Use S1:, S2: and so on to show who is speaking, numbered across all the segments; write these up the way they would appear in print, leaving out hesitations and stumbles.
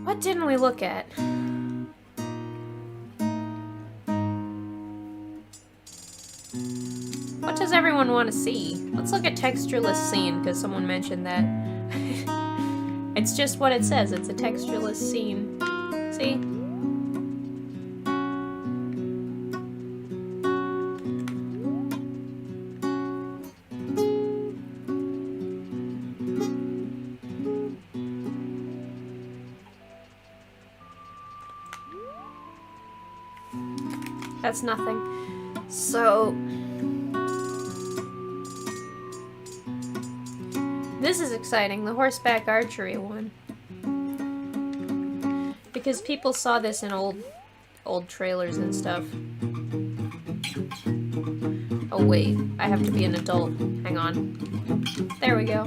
S1: What didn't we look at? What does everyone want to see? Let's look at textureless scene, because someone mentioned that. It's just what it says. It's a textureless scene. See? That's nothing. So... this is exciting, the horseback archery one. Because people saw this in old trailers and stuff. Oh wait, I have to be an adult. Hang on. There we go.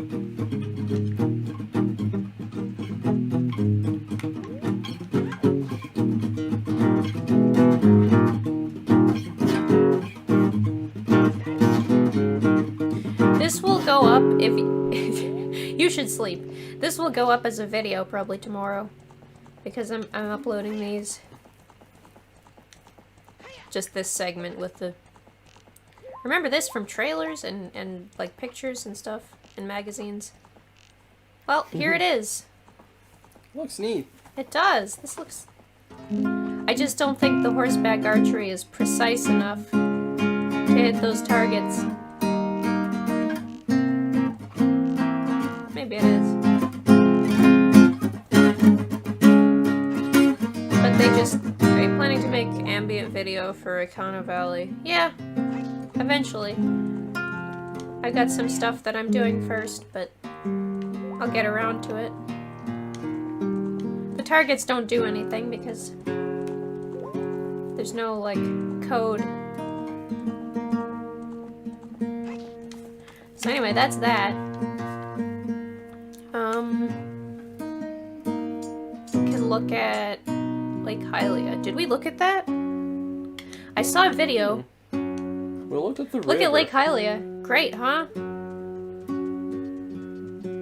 S1: This will go up if you should sleep. This will go up as a video probably tomorrow because I'm uploading these. Just this segment with the. Remember this from trailers and like pictures and stuff in magazines. Well, here it is.
S2: Looks neat.
S1: It does. This looks. I just don't think the horseback archery is precise enough to hit those targets. Maybe it is. But they just... Are you planning to make ambient video for Ikana Valley? Yeah. Eventually. I've got some stuff that I'm doing first, but I'll get around to it. The targets don't do anything because there's no, like, code. So anyway, that's that. We can look at Lake Hylia. Did we look at that? I saw a video.
S2: We looked at the river.
S1: Look at Lake Hylia. Great, huh?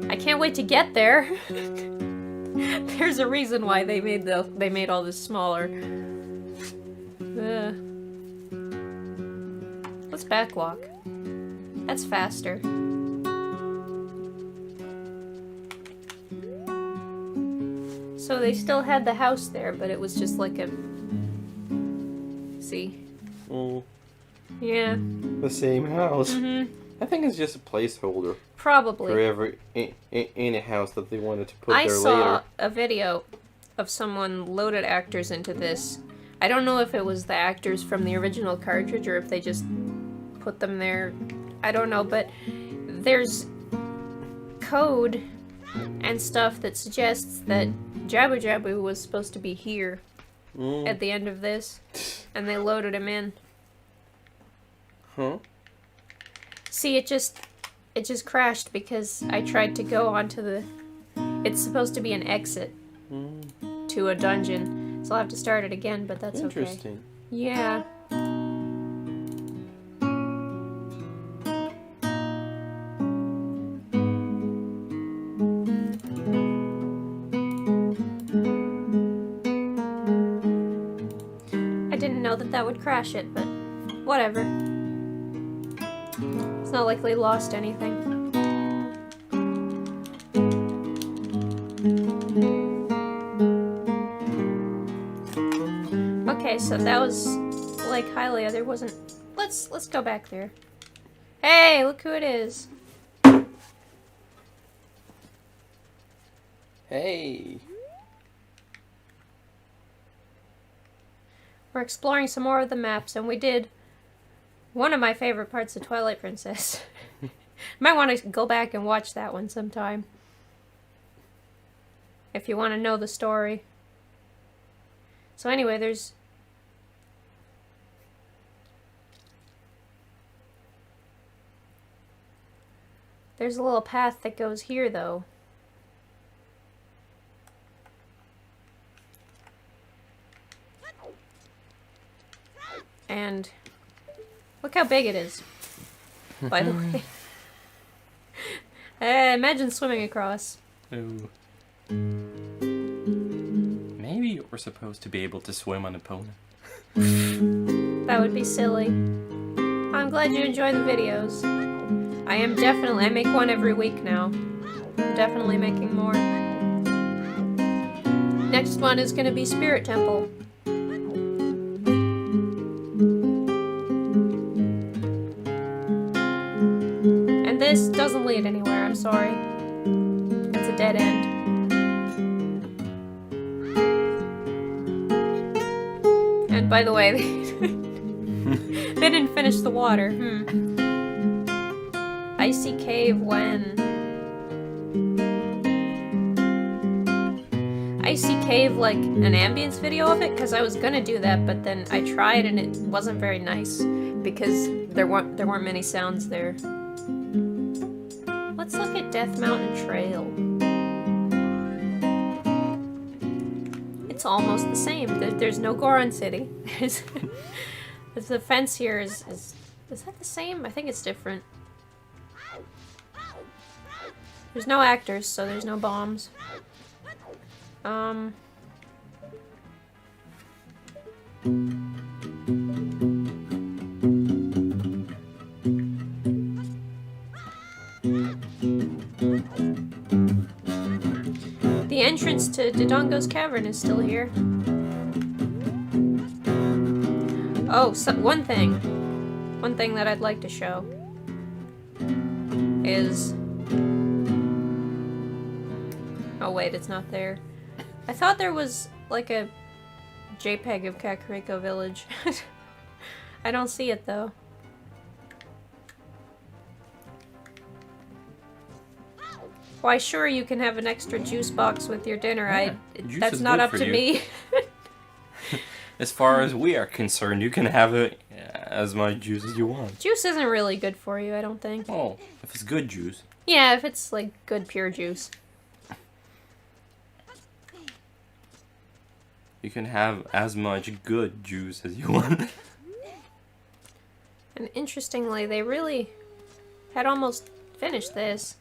S1: I can't wait to get there. There's a reason why they made all this smaller. Let's backwalk. That's faster. So they still had the house there, but it was just like a... See?
S2: Mm.
S1: Yeah.
S2: The same house.
S1: Mm-hmm.
S2: I think it's just a placeholder.
S1: Probably.
S2: For every in a house that they wanted to put there later.
S1: I saw a video of someone loaded actors into this. I don't know if it was the actors from the original cartridge or if they just put them there. I don't know, but there's code and stuff that suggests that Jabu Jabu was supposed to be here at the end of this, and they loaded him in.
S2: Huh?
S1: See, it just crashed because I tried to go onto the... It's supposed to be an exit to a dungeon, so I'll have to start it again, but that's okay.
S2: Interesting.
S1: Yeah. I didn't know that would crash it, but whatever. It's not like they lost anything. Okay, so that was Lake Hylia. There wasn't... Let's go back there. Hey, look who it is.
S2: Hey.
S1: We're exploring some more of the maps, and we did one of my favorite parts of Twilight Princess. Might want to go back and watch that one sometime. If you want to know the story. So anyway, there's a little path that goes here, though. And look how big it is, by the way. Imagine swimming across.
S2: Ooh. we're supposed to be able to swim on Epona.
S1: That would be silly. I'm glad you enjoy the videos. I make one every week now. I'm definitely making more. Next one is gonna be Spirit Temple. And this doesn't lead anywhere, I'm sorry. It's a dead end. And by the way, they didn't finish the water. Icy cave when? Icy cave, like an ambience video of it? Because I was gonna do that, but then I tried and it wasn't very nice because there weren't many sounds there. Let's look at Death Mountain Trail. It's almost the same. There's no Goron City. The fence here is that the same? I think it's different. There's no actors, so there's no bombs. The entrance to Dodongo's cavern is still here. Oh, so one thing that I'd like to show is... Oh wait, it's not there. I thought there was like a JPEG of Kakariko Village. I don't see it though. Why, sure, you can have an extra juice box with your dinner.
S2: Yeah,
S1: that's not up to me.
S2: As far as we are concerned, you can have it as much juice as you want.
S1: Juice isn't really good for you, I don't think.
S2: Oh, if it's good juice.
S1: Yeah, if it's like good pure juice.
S2: You can have as much good juice as you want.
S1: And interestingly, they really had almost finished this.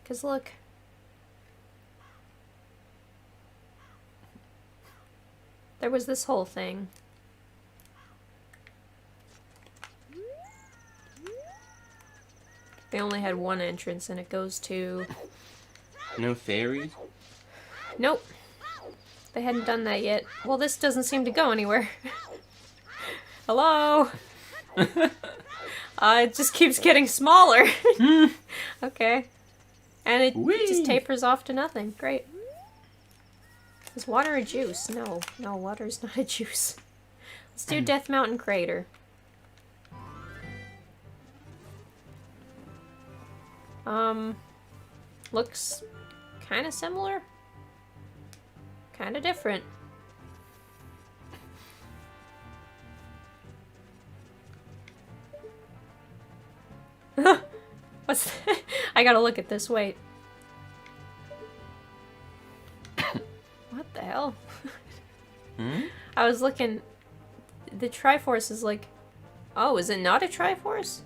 S1: Because look. There was this whole thing. They only had one entrance and it goes to...
S2: No fairies?
S1: Nope. They hadn't done that yet. Well, this doesn't seem to go anywhere. Hello? It just keeps getting smaller. Okay. And it just tapers off to nothing. Great. Is water a juice? No. No, water is not a juice. Let's do Death Mountain Crater. Looks kind of similar. Kind of different. What's that? I gotta look at this, wait. What the hell? I was looking... The Triforce is like... Oh, is it not a Triforce?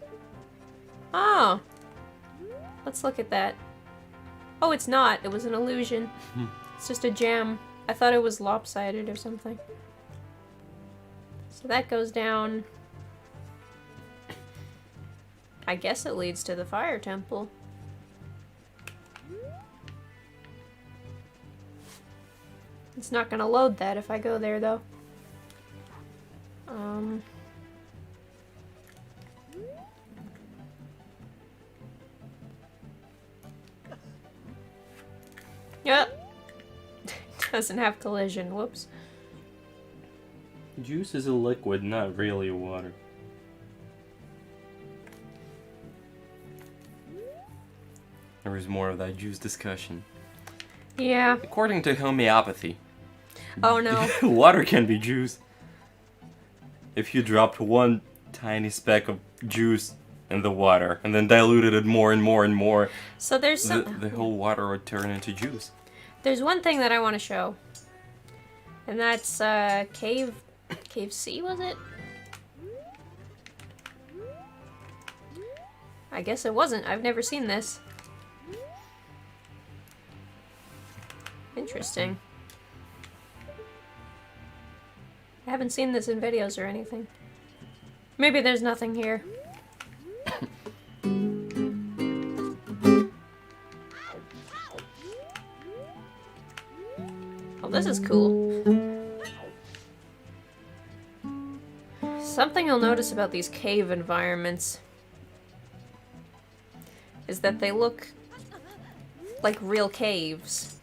S1: Oh. Let's look at that. Oh, it's not. It was an illusion. It's just a jam. I thought it was lopsided or something. So that goes down... I guess it leads to the Fire Temple. It's not gonna load that if I go there, though. Yep. Doesn't have collision. Whoops.
S2: Juice is a liquid, not really water. There was more of that juice discussion.
S1: Yeah.
S2: According to homeopathy.
S1: Oh no.
S2: Water can be juice. If you dropped one tiny speck of juice in the water and then diluted it more and more and more,
S1: so there's some...
S2: the whole water would turn into juice.
S1: There's one thing that I want to show. And that's Cave C, was it? I guess it wasn't. I've never seen this. Interesting. I haven't seen this in videos or anything. Maybe there's nothing here. Oh, this is cool. Something you'll notice about these cave environments is that they look like real caves.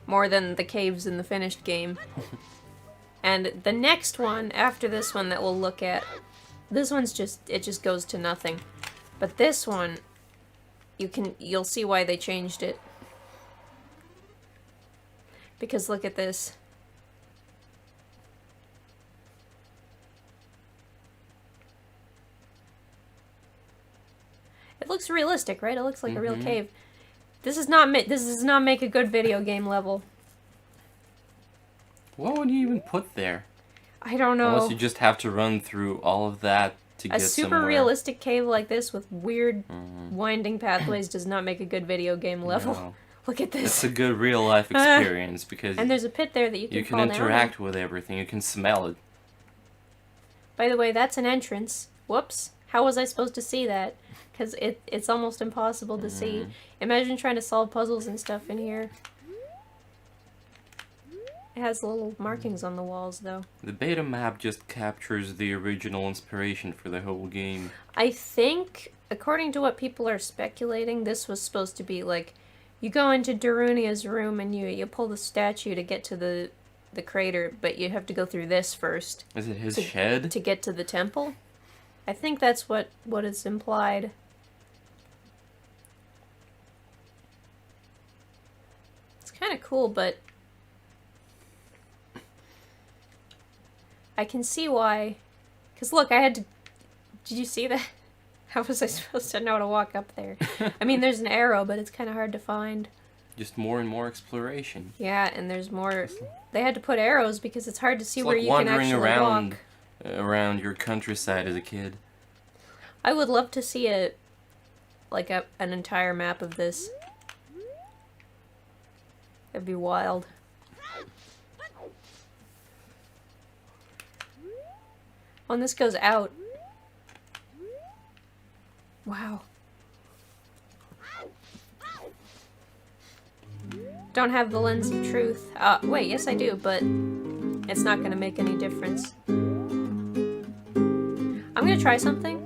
S1: More than the caves in the finished game. And the next one, after this one that we'll look at, this one's it just goes to nothing. But this one, you'll see why they changed it. Because look at this. It looks realistic, right? It looks like a real cave. This does not make a good video game level.
S2: What would you even put there?
S1: I don't know.
S2: Unless you just have to run through all of that to get somewhere.
S1: A super realistic cave like this with weird winding pathways does not make a good video game level.
S2: No.
S1: Look at this.
S2: It's a good real life experience because
S1: and there's a pit there that you can fall
S2: interact
S1: down
S2: with everything. You can smell it.
S1: By the way, that's an entrance. Whoops. How was I supposed to see that? Because it's almost impossible to see. Imagine trying to solve puzzles and stuff in here. It has little markings on the walls, though.
S2: The beta map just captures the original inspiration for the whole game.
S1: I think, according to what people are speculating, this was supposed to be like, you go into Darunia's room and you pull the statue to get to the crater, but you have to go through this first.
S2: Is it his shed?
S1: To get to the temple? I think that's what is implied. It's kind of cool, but I can see why. Because look, I had to... Did you see that? How was I supposed to know to walk up there? I mean, there's an arrow, but it's kind of hard to find.
S2: Just more and more exploration.
S1: Yeah, and there's more... They had to put arrows because it's hard to see where
S2: like
S1: you can actually walk.
S2: Around your countryside as a kid.
S1: I would love to see an entire map of this. It'd be wild. When this goes out. Wow. Don't have the lens of truth. Wait, yes I do, but it's not gonna make any difference. I'm gonna try something.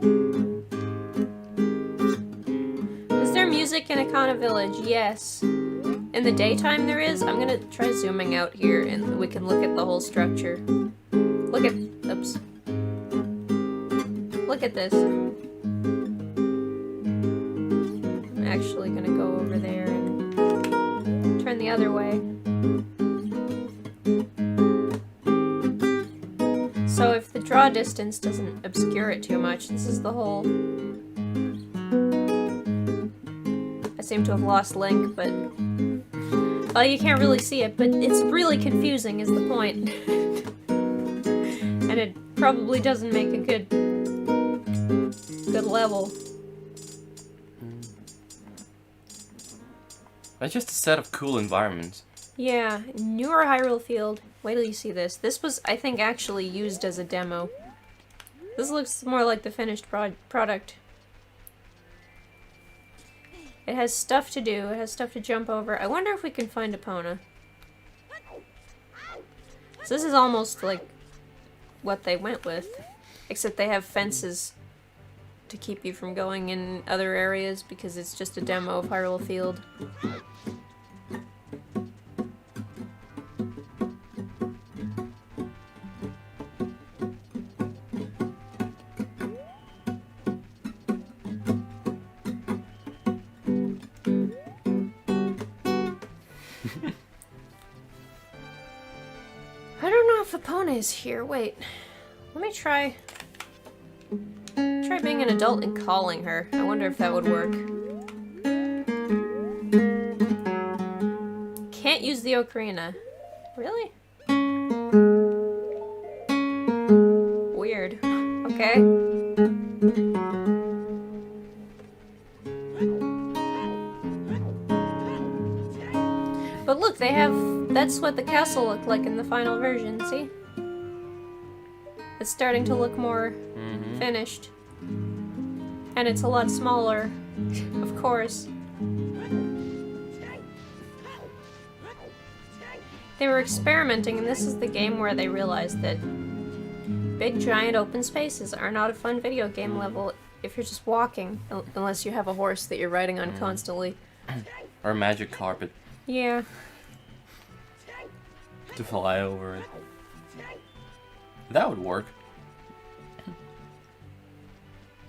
S1: Is there music in Akana Village? Yes. In the daytime there is. I'm gonna try zooming out here and we can look at the whole structure. Look at... Oops. Look at this. I'm actually gonna go over there and turn the other way. So if the draw distance doesn't obscure it too much, this is the whole... I seem to have lost link, but... Well, you can't really see it, but it's really confusing is the point. And it probably doesn't make a good level.
S2: It's just a set of cool environments.
S1: Yeah, newer Hyrule Field. Wait till you see this. This was, I think, actually used as a demo. This looks more like the finished product. It has stuff to do. It has stuff to jump over. I wonder if we can find Epona. So this is almost like what they went with. Except they have fences to keep you from going in other areas because it's just a demo of Hyrule Field. I don't know if Epona is here. Wait. Let me try being an adult and calling her. I wonder if that would work. Can't use the Ocarina. Really? Weird. Okay. But look, they have... That's what the castle looked like in the final version, see? It's starting to look more finished. And it's a lot smaller, of course. They were experimenting, and this is the game where they realized that big, giant open spaces are not a fun video game level if you're just walking, unless you have a horse that you're riding on constantly.
S2: Or a magic carpet.
S1: Yeah.
S2: To fly over it. That would work.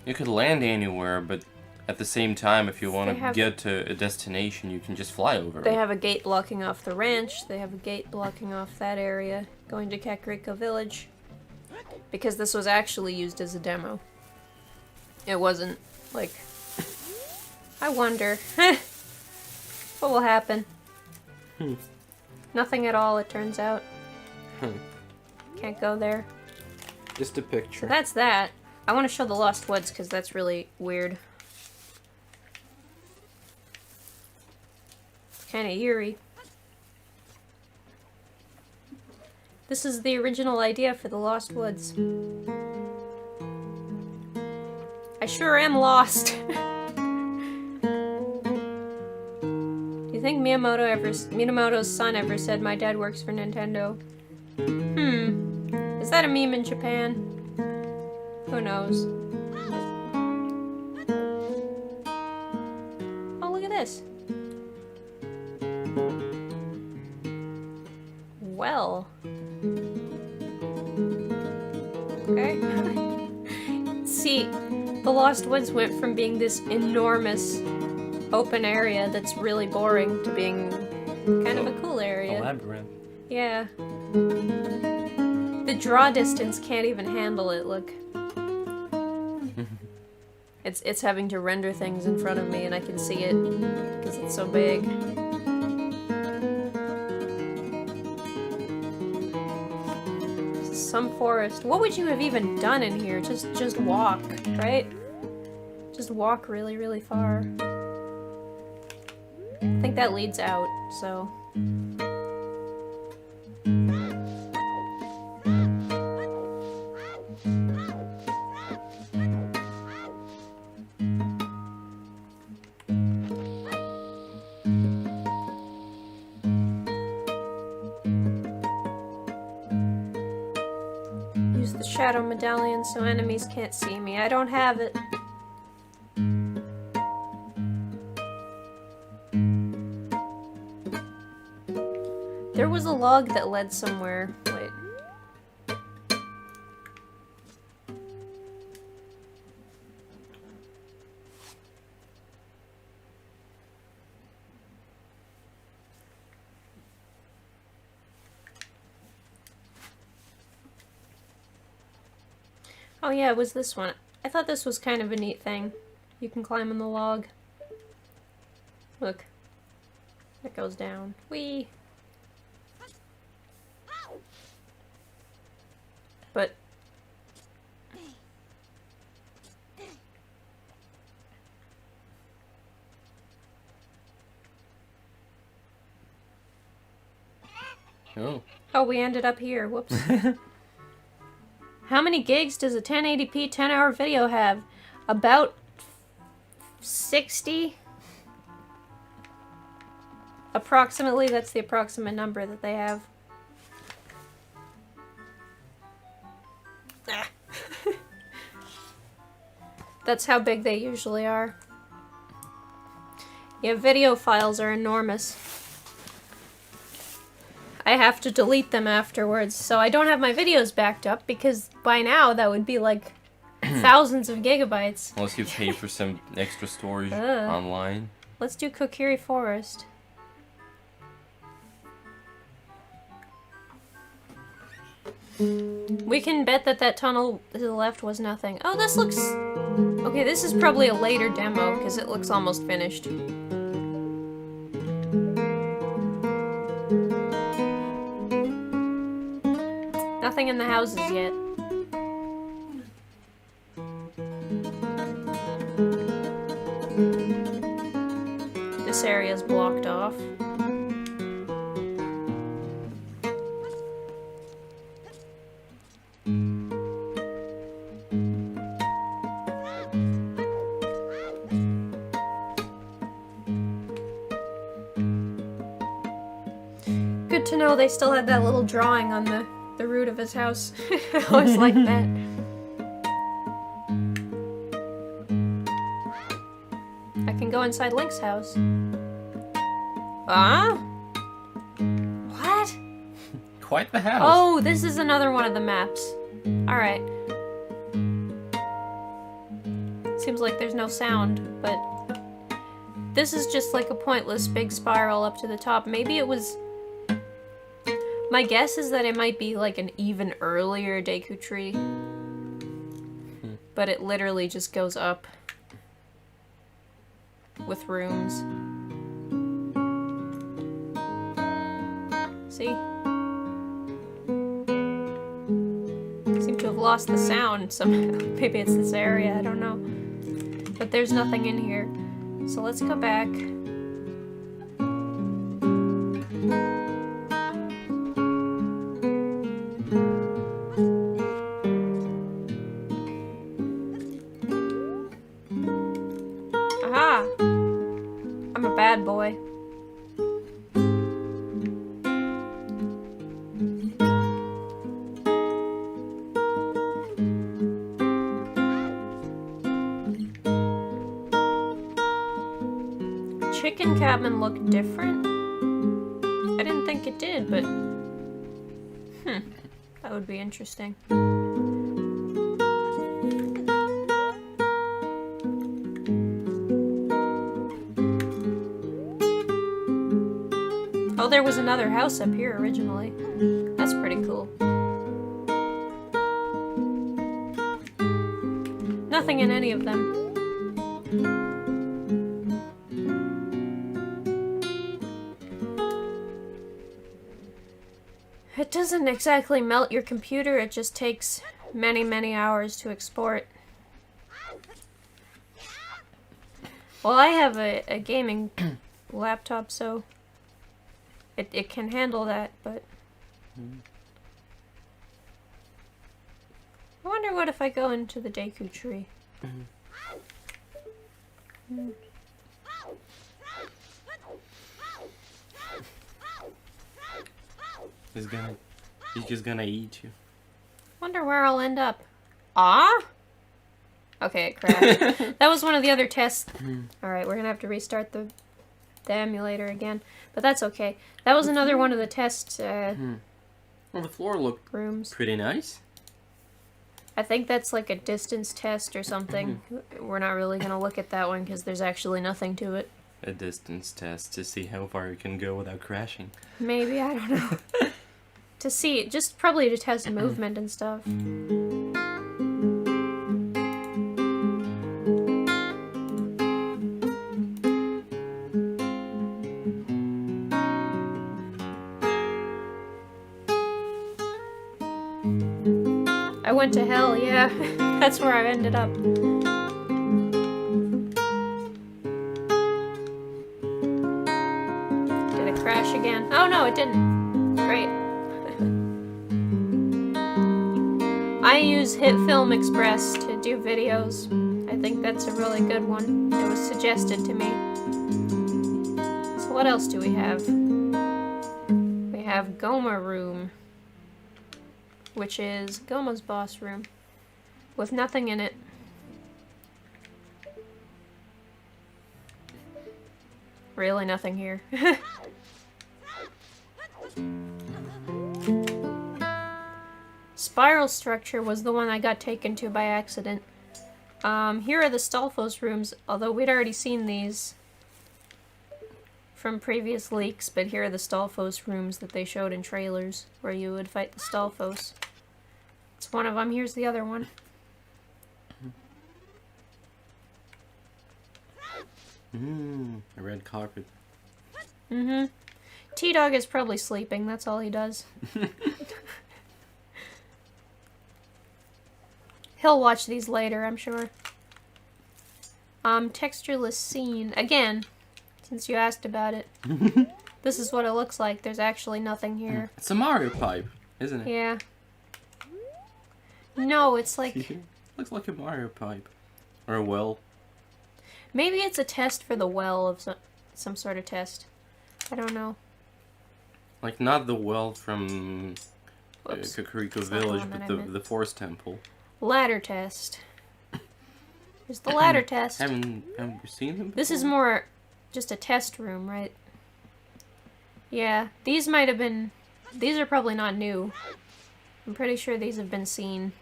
S2: You could land anywhere, but at the same time, if you want to get to a destination, you can just fly over it.
S1: They have a gate blocking off the ranch. They have a gate blocking off that area, going to Kakariko Village. Because this was actually used as a demo. It wasn't, like... I wonder. What will happen? Nothing at all, it turns out. Can't go there.
S2: Just a picture.
S1: So that's that. I want to show the Lost Woods, because that's really weird. It's kind of eerie. This is the original idea for the Lost Woods. I sure am lost. Do you think Minamoto's son ever said my dad works for Nintendo? Is that a meme in Japan? Who knows? Oh, look at this. Well. Okay. See, the Lost Woods went from being this enormous open area that's really boring to being kind of a cool area.
S2: A labyrinth.
S1: Yeah. The draw distance can't even handle it, look. It's having to render things in front of me and I can see it because it's so big. Some forest. What would you have even done in here? Just walk, right? Just walk really, really far. I think that leads out, so... Use the shadow medallion so enemies can't see me. I don't have it. There was a log that led somewhere. Wait. Oh yeah, it was this one. I thought this was kind of a neat thing. You can climb on the log. Look. It goes down. Whee! But...
S2: Oh.
S1: Oh, we ended up here. Whoops. How many gigs does a 1080p 10-hour video have? About 60? Approximately, that's the approximate number that they have. Ah. That's how big they usually are. Yeah, video files are enormous. I have to delete them afterwards, so I don't have my videos backed up because by now that would be like thousands of gigabytes.
S2: Unless you pay for some extra storage online.
S1: Let's do Kokiri Forest. We can bet that that tunnel to the left was nothing. Oh, this looks... Okay, this is probably a later demo because it looks almost finished. Nothing in the houses yet. This area is blocked off. Good to know they still had that little drawing on the root of his house. I always like that. I can go inside Link's house. Ah? What?
S2: Quite the house.
S1: Oh, this is another one of the maps. Alright. Seems like there's no sound, but this is just like a pointless big spiral up to the top. Maybe it was... My guess is that it might be like an even earlier Deku tree. But it literally just goes up with rooms. See? Seem to have lost the sound somehow. Maybe it's this area, I don't know. But there's nothing in here. So let's go back. Aha! I'm a bad boy. Chicken cabin looked different? I didn't think it did, but... that would be interesting. Oh, there was another house up here originally. That's pretty cool. Nothing in any of them. It doesn't exactly melt your computer, it just takes many, many hours to export. Well, I have a gaming laptop, so it can handle that, but... I wonder what if I go into the Deku tree.
S2: He's just gonna eat you.
S1: Wonder where I'll end up. Ah? Okay, it crashed. That was one of the other tests. Alright, we're gonna have to restart the emulator again. But that's okay. That was another one of the test
S2: Well, the floor looked
S1: rooms.
S2: pretty nice.
S1: I think that's like a distance test or something. We're not really gonna look at that one because there's actually nothing to it.
S2: A distance test to see how far you can go without crashing.
S1: Maybe, I don't know. To see, just probably to test movement and stuff. I went to hell, yeah. That's where I ended up. Did it crash again? Oh no, it didn't. Great. I use HitFilm Express to do videos. I think that's a really good one. It was suggested to me. So what else do we have? We have Goma Room, which is Goma's boss room, with nothing in it. Really nothing here. Spiral structure was the one I got taken to by accident. Here are the Stalfos rooms, although we'd already seen these from previous leaks, but here are the Stalfos rooms that they showed in trailers, where you would fight the Stalfos. It's one of them. Here's the other one.
S2: A red carpet.
S1: T-Dog is probably sleeping, that's all he does. He'll watch these later, I'm sure. Textureless scene. Again, since you asked about it. This is what it looks like. There's actually nothing here.
S2: It's a Mario pipe, isn't it?
S1: Yeah. No, it's like...
S2: Looks like a Mario pipe. Or a well.
S1: Maybe it's a test for the well of some sort of test. I don't know.
S2: Like, not the well from
S1: Whoops.
S2: Kokiri
S1: That's not the
S2: village,
S1: one that
S2: but
S1: I
S2: the,
S1: meant.
S2: the forest temple.
S1: Ladder test. Here's the ladder test.
S2: Haven't you seen them before?
S1: This is more just a test room, right? Yeah, these might have been... These are probably not new. I'm pretty sure these have been seen.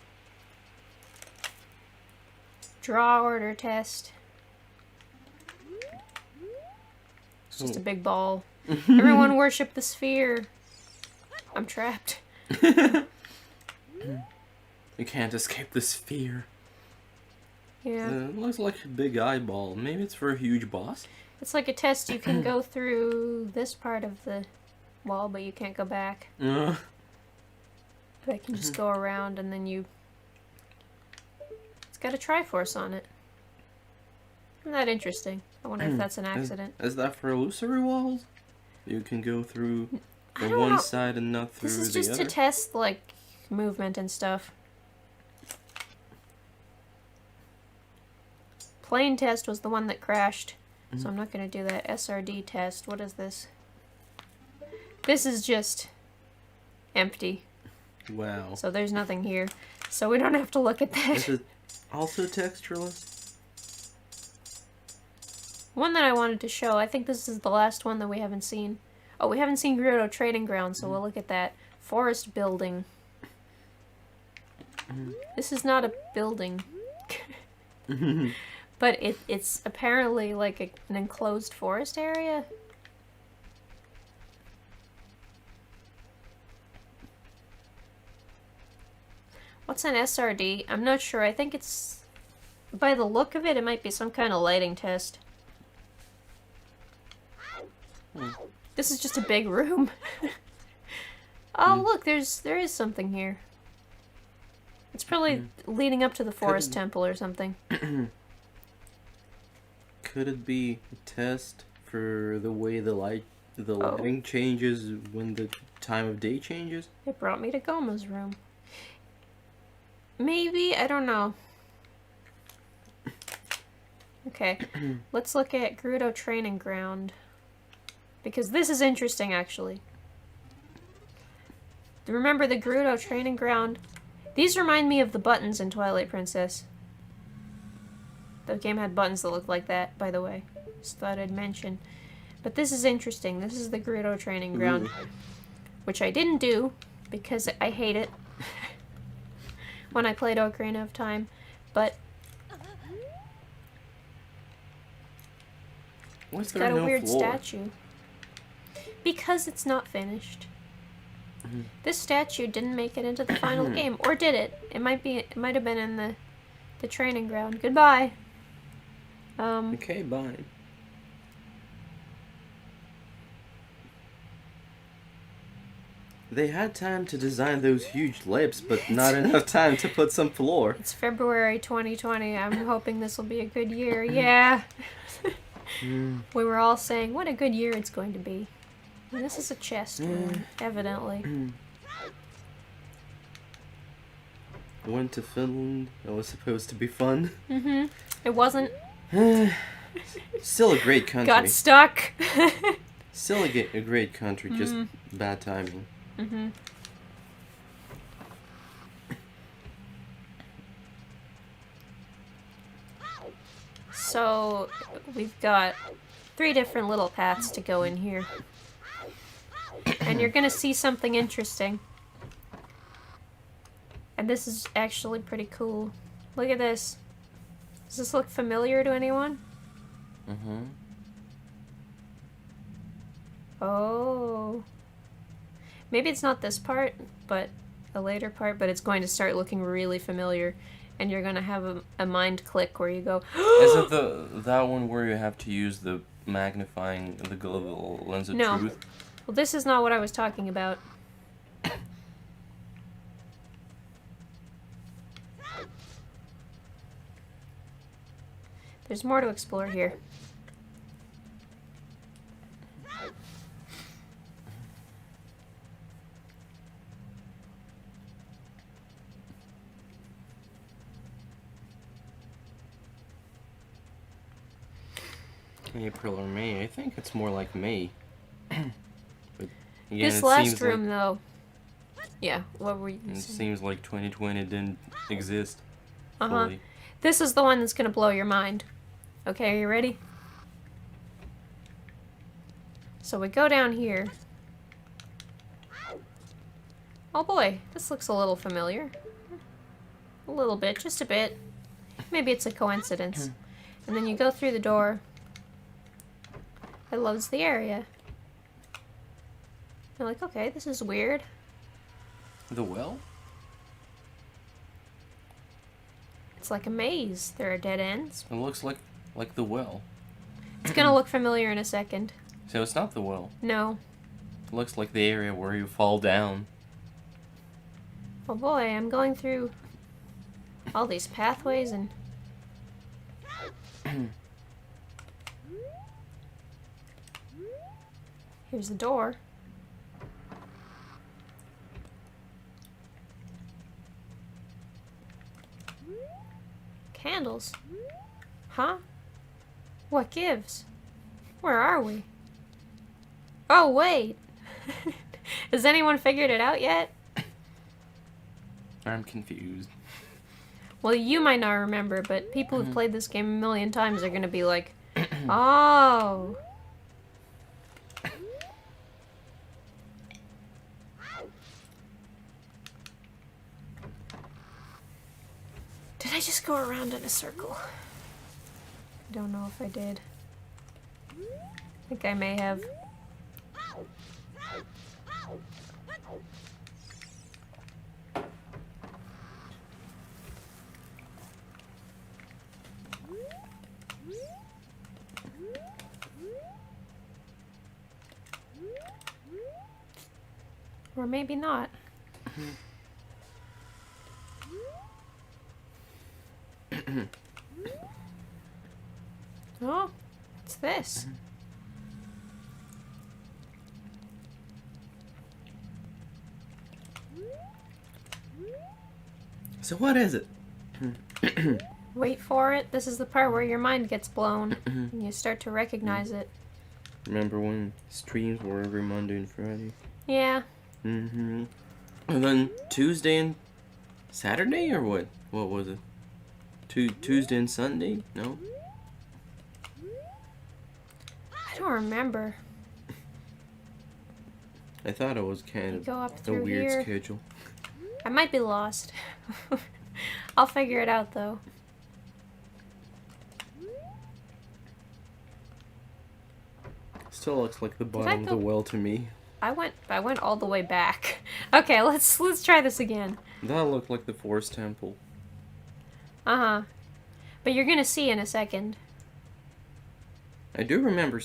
S1: Draw order test. It's just a big ball. Everyone worship the sphere. I'm trapped.
S2: You can't escape the sphere.
S1: Yeah.
S2: It looks like a big eyeball. Maybe it's for a huge boss?
S1: It's like a test. You can go through this part of the wall, but you can't go back. But I can just go around and then you... It's got a Triforce on it. Isn't that interesting? I wonder if that's an accident.
S2: Is that for illusory walls? You can go through
S1: I
S2: the
S1: don't
S2: one
S1: know.
S2: side and not through
S1: This is
S2: the
S1: just
S2: other?
S1: to test, like, movement and stuff. Plane test was the one that crashed, so I'm not going to do that. SRD test, what is this? This is just empty,
S2: Wow.
S1: so there's nothing here. So we don't have to look at that.
S2: Is it also textureless?
S1: One that I wanted to show, I think this is the last one that we haven't seen. Oh, we haven't seen Gerudo Trading Ground, so we'll look at that. Forest building. This is not a building. But it's apparently like an enclosed forest area. What's an SRD? I'm not sure. I think it's... By the look of it, it might be some kind of lighting test. This is just a big room. Oh, look, there is something here. It's probably leading up to the forest temple or something.
S2: Could it be a test for the way the lighting changes when the time of day changes?
S1: It brought me to Goma's room. Maybe? I don't know. Okay, let's look at Gerudo Training Ground. Because this is interesting, actually. Remember the Gerudo Training Ground? These remind me of the buttons in Twilight Princess. The game had buttons that looked like that, by the way. Just thought I'd mention. But this is interesting. This is the Gerudo Training Ground. Which I didn't do, because I hate it. When I played Ocarina of Time. But...
S2: What's
S1: It's got a weird statue. Because it's not finished. This statue didn't make it into the final game, or did it? It might have been in the training ground. Goodbye.
S2: Okay, bye. They had time to design those huge lips, but not enough time to put some floor.
S1: It's February 2020. I'm hoping this will be a good year. Yeah. We were all saying, what a good year it's going to be. And this is a chest room, evidently.
S2: Went to Finland. It was supposed to be fun.
S1: It wasn't.
S2: Still a great country.
S1: Got stuck.
S2: Still a great country, just bad timing.
S1: So, we've got 3 different little paths to go in here. And you're gonna see something interesting. And this is actually pretty cool. Look at this. Does this look familiar to anyone? Oh. Maybe it's not this part, but a later part, but it's going to start looking really familiar. And you're gonna have a mind click where you go,
S2: Is it that one where you have to use the magnifying, the lens of
S1: No.
S2: truth?
S1: well, this is not what I was talking about. There's more to explore here.
S2: April or May. I think it's more like May. Again,
S1: This
S2: it
S1: last
S2: seems
S1: room, though. Yeah, what were you
S2: Like, it
S1: saying?
S2: seems like 2020 didn't exist
S1: Uh-huh.
S2: fully.
S1: This is the one that's gonna blow your mind. Okay, are you ready? So we go down here. Oh boy, this looks a little familiar. A little bit, just a bit. Maybe it's a coincidence. And then you go through the door. It loads the area. You're like, okay, this is weird.
S2: The well?
S1: It's like a maze. There are dead ends.
S2: It looks like the well.
S1: It's gonna look familiar in a second.
S2: So it's not the well.
S1: No.
S2: It looks like the area where you fall down.
S1: Oh boy, I'm going through all these pathways and... Here's the door. Candles? Huh? What gives? Where are we? Oh, wait! Has anyone figured it out yet?
S2: I'm confused.
S1: Well, you might not remember, but people who've played this game a million times are gonna be like, oh. Did I just go around in a circle? I don't know if I did. I think I may have. Or maybe not. Oh, what's this?
S2: So what is it?
S1: Wait for it. This is the part where your mind gets blown and you start to recognize it.
S2: Remember when streams were every Monday and Friday?
S1: Yeah.
S2: Mm-hmm. And then Tuesday and Saturday, or what? What was it? Tuesday and Sunday? No?
S1: I don't remember.
S2: I thought it was kind of
S1: Go up
S2: a
S1: through
S2: weird
S1: here.
S2: schedule.
S1: I might be lost. I'll figure it out though.
S2: Still looks like the
S1: I
S2: bottom of the
S1: go-
S2: well to me.
S1: I went all the way back. Okay, let's try this again.
S2: That looked like the Forest Temple.
S1: Uh-huh. But you're gonna see in a second.
S2: I do remember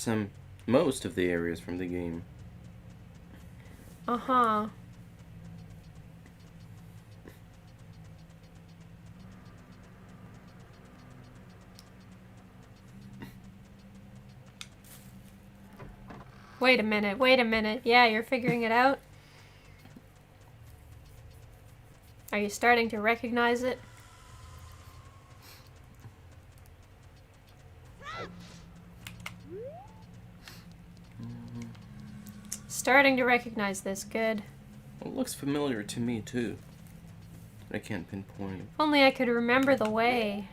S2: most of the areas from the game.
S1: Uh-huh. Wait a minute, wait a minute. Yeah, you're figuring it out? Are you starting to recognize it? Starting to recognize this, good.
S2: It looks familiar to me too. I can't pinpoint it.
S1: If only I could remember the way.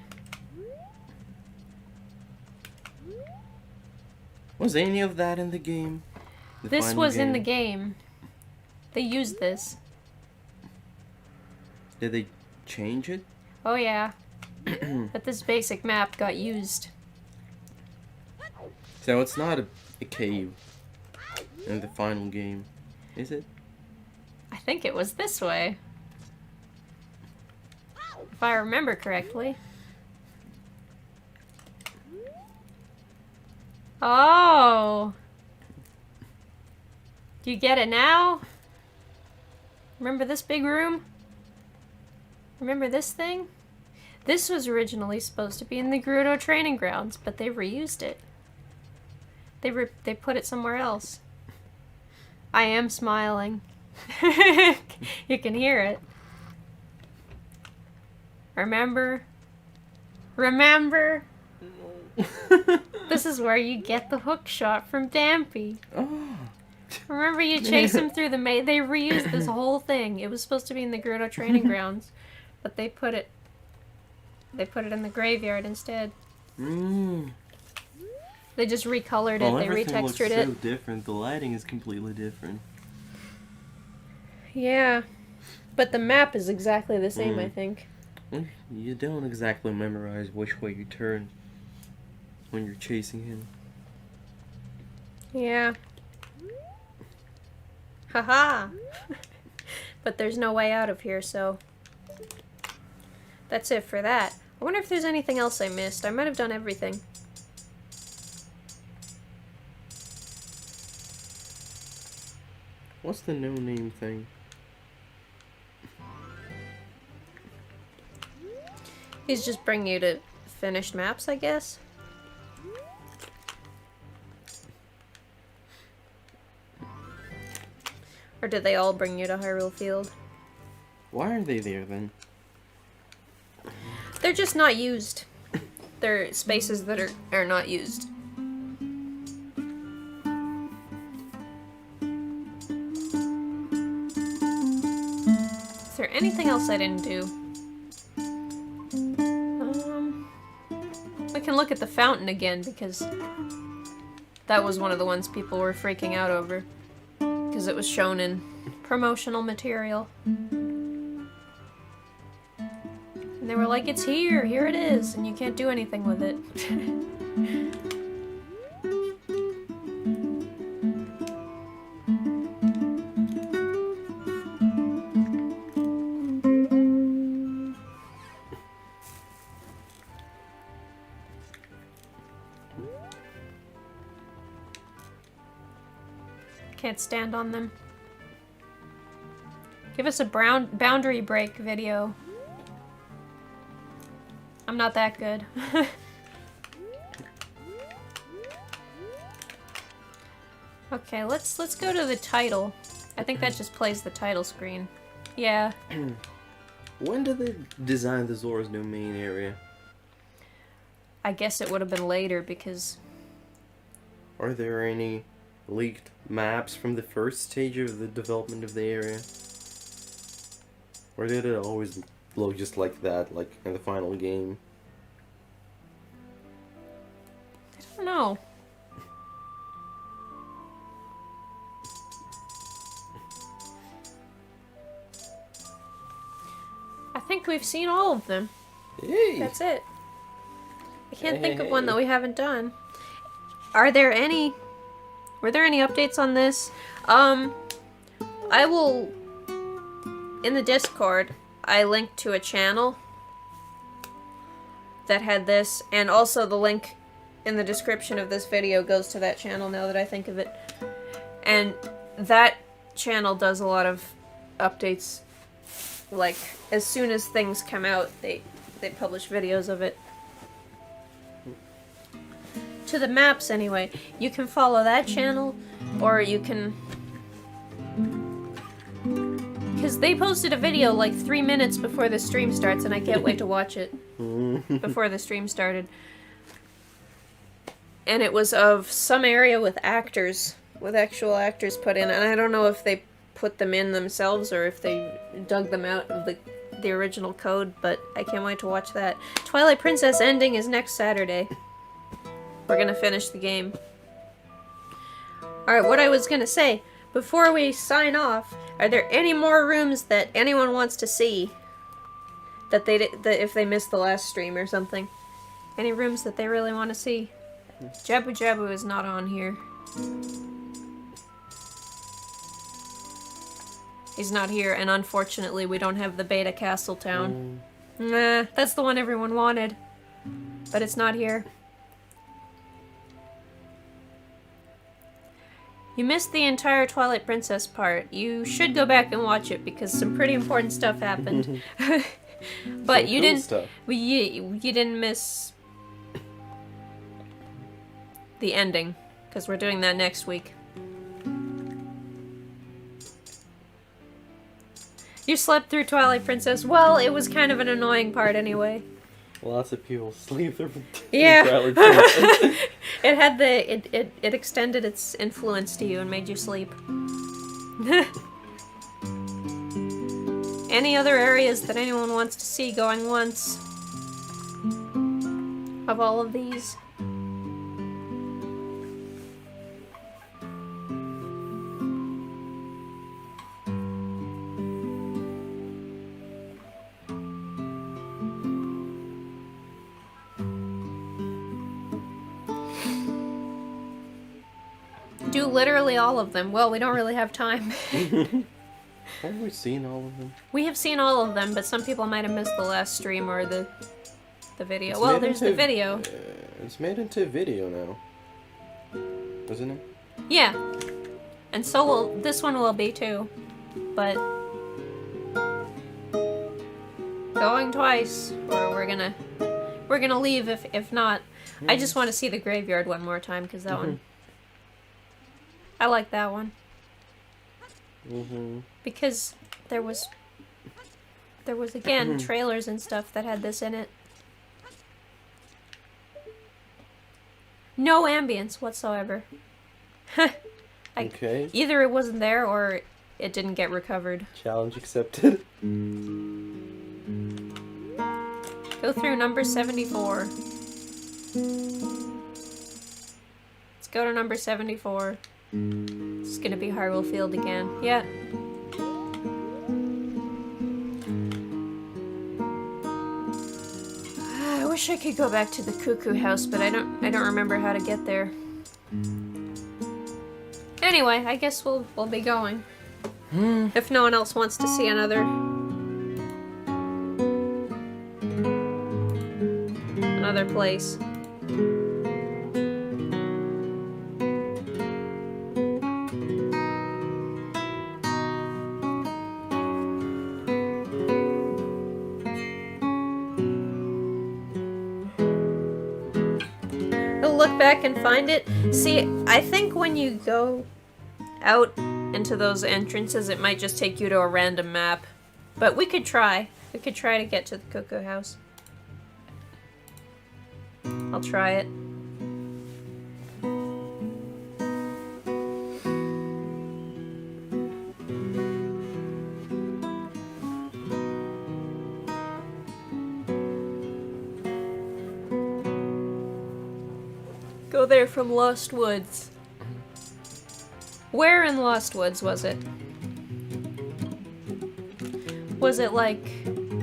S2: Was any of that in the game? The
S1: This
S2: final
S1: was in the game. They used this.
S2: Did they change it?
S1: Oh yeah. But this basic map got used.
S2: So it's not a cave in the final game, is it?
S1: I think it was this way. If I remember correctly. Oh! Do you get it now? Remember this big room? Remember this thing? This was originally supposed to be in the Gerudo training grounds, but they reused it. They put it somewhere else. I am smiling. You can hear it. Remember? Remember?
S2: No.
S1: This is where you get the hook shot from Dampy.
S2: Oh.
S1: Remember you chase him through the they reused this whole thing. It was supposed to be in the Gerudo training grounds, but they put it in the graveyard instead. They just recolored it, they retextured it.
S2: So different. The lighting is completely different.
S1: Yeah. But the map is exactly the same, I think.
S2: You don't exactly memorize which way you turn when you're chasing him.
S1: Yeah. Haha! But there's no way out of here, so... That's it for that. I wonder if there's anything else I missed. I might have done everything.
S2: What's the no-name thing?
S1: He's just bringing you to finished maps, I guess? Or did they all bring you to Hyrule Field?
S2: Why are they there then?
S1: They're just not used. They're spaces that are not used. Is there anything else I didn't do? We can look at the fountain again because that was one of the ones people were freaking out over. Because it was shown in promotional material. And they were like, it's here it is, and you can't do anything with it. Can't stand on them. Give us a boundary break video. I'm not that good. Okay, let's go to the title. I think that just plays the title screen. Yeah.
S2: When did they design the Zora's domain area?
S1: I guess it would have been later because...
S2: Are there any leaked maps from the first stage of the development of the area? Or did it always look just like that, like in the final game?
S1: I don't know. I think we've seen all of them.
S2: Yay!
S1: That's it. I can't think of one that we haven't done. Are there any... Were there any updates on this? I will... In the Discord, I linked to a channel that had this, and also the link in the description of this video goes to that channel now that I think of it. And that channel does a lot of updates. Like, as soon as things come out, they publish videos of it. To the maps, anyway. You can follow that channel, or you can... Because they posted a video like 3 minutes before the stream starts, and I can't wait to watch it before the stream started. And it was of some area with actors, with actual actors put in, and I don't know if they put them in themselves or if they dug them out of the original code, but I can't wait to watch that. Twilight Princess ending is next Saturday. We're gonna finish the game. Alright, what I was gonna say, before we sign off, are there any more rooms that anyone wants to see? That if they missed the last stream or something? Any rooms that they really want to see? Jabu Jabu is not on here. He's not here, and unfortunately we don't have the Beta Castle Town. Nah, that's the one everyone wanted. But it's not here. You missed the entire Twilight Princess part. You should go back and watch it because some pretty important stuff happened. But you didn't. You didn't miss the ending because we're doing that next week. You slept through Twilight Princess. Well, it was kind of an annoying part anyway.
S2: Lots of people sleep through
S1: yeah.
S2: Twilight Princess.
S1: It had it extended its influence to you and made you sleep. Any other areas that anyone wants to see going once? Of all of these? Do literally all of them. Well, we don't really have time.
S2: Have we seen all of them?
S1: We have seen all of them, but some people might have missed the last stream or the video. Well, there's the video.
S2: It's made into video now, isn't it?
S1: Yeah. And so will this one will be too. But going twice, or we're gonna leave if not. I just want to see the graveyard one more time because that one. I like that one. Because there was again trailers and stuff that had this in it. No ambience whatsoever.
S2: Okay.
S1: Either it wasn't there or it didn't get recovered.
S2: Challenge accepted.
S1: Go through number 74. Let's go to number 74. It's gonna be Hyrule Field again. Yeah. I wish I could go back to the Cuckoo House, but I don't remember how to get there. Anyway, I guess we'll be going. If no one else wants to see another place. Look back and find it. See, I think when you go out into those entrances, it might just take you to a random map. But we could try. We could try to get to the Cuckoo House. I'll try it. Go there from Lost Woods. Where in Lost Woods was it? Was it like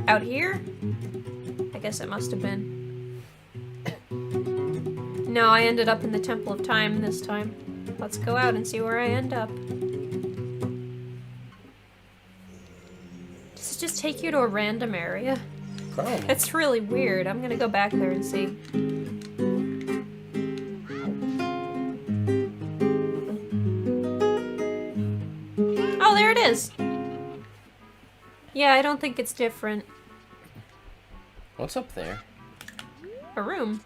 S1: out here? I guess it must have been. No, I ended up in the Temple of Time this time. Let's go out and see where I end up. Does it just take you to a random area?
S2: Probably.
S1: That's really weird. I'm gonna go back there and see. Oh, there it is! Yeah, I don't think it's different.
S2: What's up there?
S1: A room.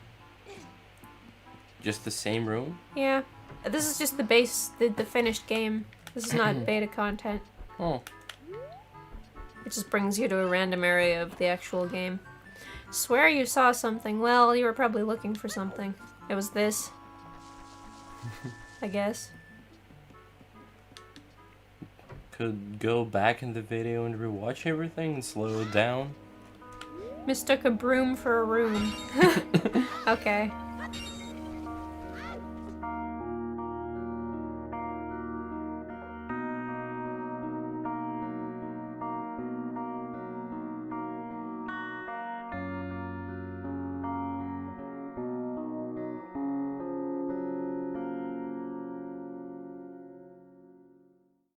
S2: Just the same room?
S1: Yeah. This is just the base, the finished game. This is not beta content.
S2: Oh.
S1: It just brings you to a random area of the actual game. Swear you saw something. Well, you were probably looking for something. It was this. I guess.
S2: Could go back in the video and rewatch everything and slow it down.
S1: Mistook a broom for a room. Okay.